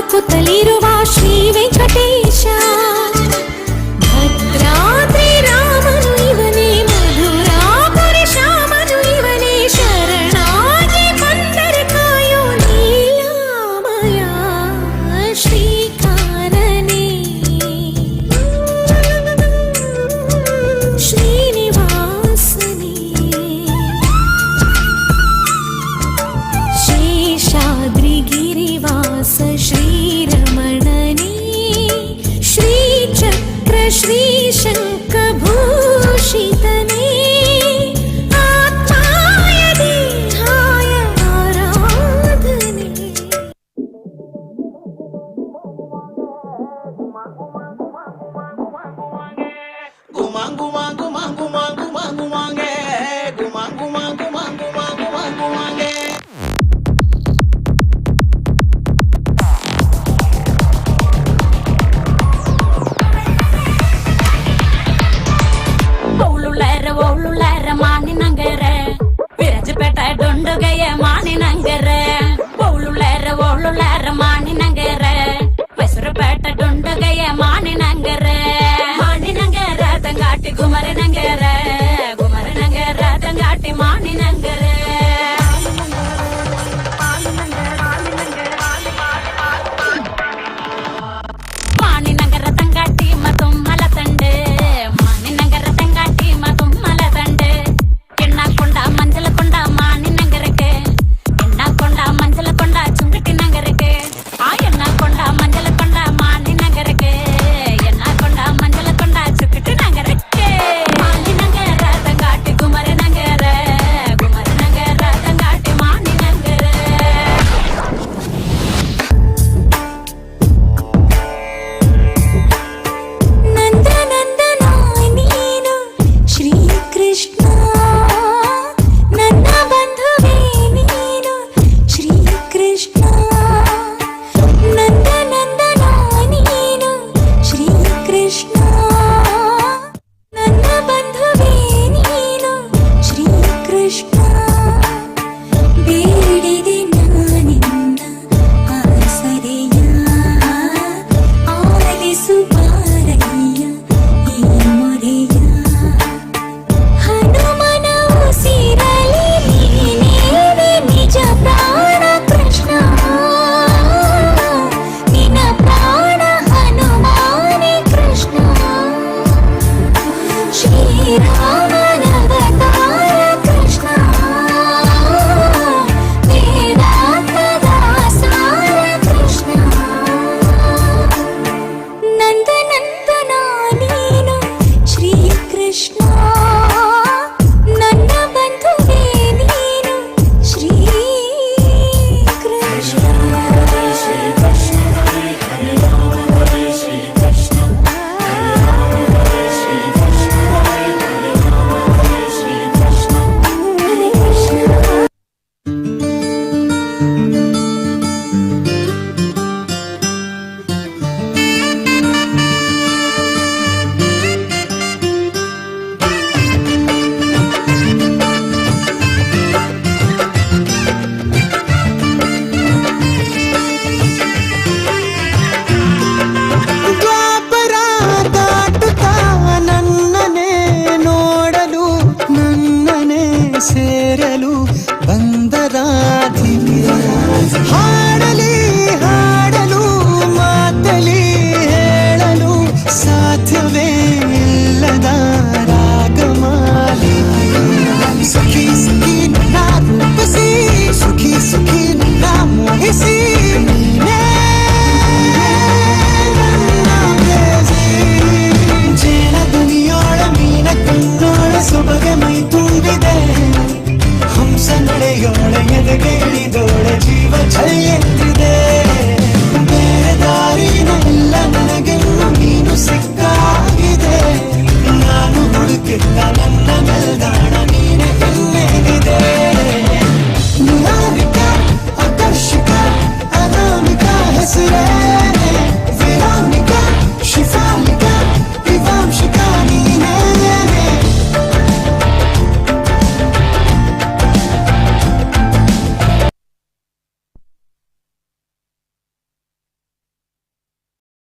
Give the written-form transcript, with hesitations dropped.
ಪಲಕುತ್ತಲಿರುವ ಶ್ರೀ ವೆಂಕಟೇಶ ಭದ್ರಾದ್ರಿ ರಾಮನು ಇವನೇ ಮಧುರಾಪುರಿ ಶ್ಯಾಮನು ಇವನೇ ಶರಣಾಗಿ ಬಂದರೆ ಕಾಯೋ ನೀಲಾಮಯ ಶ್ರೀಕಾರನೇ ಶ್ರೀನಿವಾಸನೇ ಶೇಷಾದ್ರಿಗಿರಿವಾಸ ಶ್ರೀರಮಣನೇ ಶ್ರೀಚಕ್ರ ಶ್ರೀಶಂಖಭೂಷಿತನೇ ಆತ್ಮಾಯ ದೇಹಾಯ ಆರಾಧನೆ. ಒಳ್ಳುಳ್ಳಾರ ಮಾನಿನಂಗರ ವಿರಜಪೇಟ ಡೊಂಡುಗಯ ಮಾನಿನಂಗರ ಒಳ್ಳುಳ್ಳಾರ ಮಾನಿನಂಗರ ಮೈಸೂರುಪೇಟ ಡೊಂಡುಗಯ ಮಾನಿನಂಗರ ಮಾನಿನಂಗರ ತಂಗಾಟಿ ಗುಮರನಂಗರ ತಂಗಾಟಿ ಮಾನಿನಂಗರ ಮಾನಿನಂಗರ ತಂಗಾಟಿ ಮತ್ತೊಮ್ಮಲ ತಂಡೆ ಮಾನಿನಂಗರ ತಂಗಾಟಿ ಮತ್ತೊಮ್ಮಲ ತಂಡೆ ಎಣ್ಣಾಕೊಂಡ ಮಂಜಲ ಕೊಂಡ ಮಾನಿನಂಗರಕ್ಕೆ ಎಣ್ಣಾಕೊಂಡ ಮಂಜಲ ಕೊಂಡ ಚುಂಗಟಿ ನಂಗರಕ್ಕೆ ಆ ಎಣ್ಣಾಕೊಂಡ ಮಂಜಲ ಕೊಂಡ ಮಾನಿನಂಗರಕ್ಕೆ ಎಣ್ಣಾಕೊಂಡ ಮಂಜಲ ಕೊಂಡ ಚುಂಗಟಿ ನಂಗರಕ್ಕೆ ಮಾನಿನಂಗರ ತಂಗಾಟಿ ಗುಮರನಂಗರ ತಂಗಾಟಿ ಮಾನಿನಂಗರ ನಂದನಂದನ ನೀನು ಶ್ರೀಕೃಷ್ಣ ನನ್ನ ಬಂಧುವೇ ನೀನು ಶ್ರೀಕೃಷ್ಣ ನಂದನಂದನ ನೀನು ಶ್ರೀಕೃಷ್ಣ ನನ್ನ ಬಂಧುವೇ ನೀನು ಶ್ರೀಕೃಷ್ಣ ಬೇಡಿದೆ ನಾನಿನ್ನ ಆಸರೆಯ ಆಲಿಸು ಬಾರಯ್ಯ ಈ ಮೊರೆಯ ಹನುಮನ ಉಸಿರಲಿ ನೀನೇನೆ ನಿಜ ಪ್ರಾಣ ಕೃಷ್ಣ ನಿನ್ನ ಪ್ರಾಣ ಹನುಮಾನೇ ಕೃಷ್ಣ ಶ್ರೀರಾಮನವತಾರ ಕೃಷ್ಣ ವೇದಾಂತದ ಸಾರ ಕೃಷ್ಣ ನಂದನಂದನ ನೀನು ಶ್ರೀಕೃಷ್ಣ ನನ್ನ ಬಂಧುವೇ ನೀನು ಶ್ರೀಕೃಷ್ಣ ದ್ವಾಪರ ದಾಟುತ್ತಾ ನನ್ನನೆ ನೋಡಲು ನನ್ನನೆ ಸೇರಲು ಬಂದರಾಧಿಕೆ ಹಾಡಲಿ ಹಾಡಲು ಮಾತಲಿ ಹೇಳಲು ಸಾಧ್ಯವೇ ಇಲ್ಲದ ರಾಗಮಾಲಿಕೆ ಸುಖಿ ಸುಖಿ ನನ್ನ ರೂಪಿಸಿ ಸುಖಿ ಸುಖಿ ನನ್ನ ಮೋಹಿಸಿ ನೀನೇ ಜೇನ ಧ್ವನಿಯೋಳ ಮೀನ ಕಣ್ಣೋಳ ಸೊಬಗೆ ಮೈ ತುಂಬಿದೆ ಹಂಸ ನಡೆಯೋಳ ಎದೆಗೆ ಇಳಿದೋಳ ಜೀವ ಛಲ್ಲೆತ್ತಿದೆ ಬೇರೆ ದಾರಿನೆಲ್ಲ ನನಗೆಲ್ಲ ನೀನು ಸಿಕ್ಕಾಗಿದೆ ನಾನು ಹುಡುಕಿದ್ದ ನನ್ನ ನೆಲದ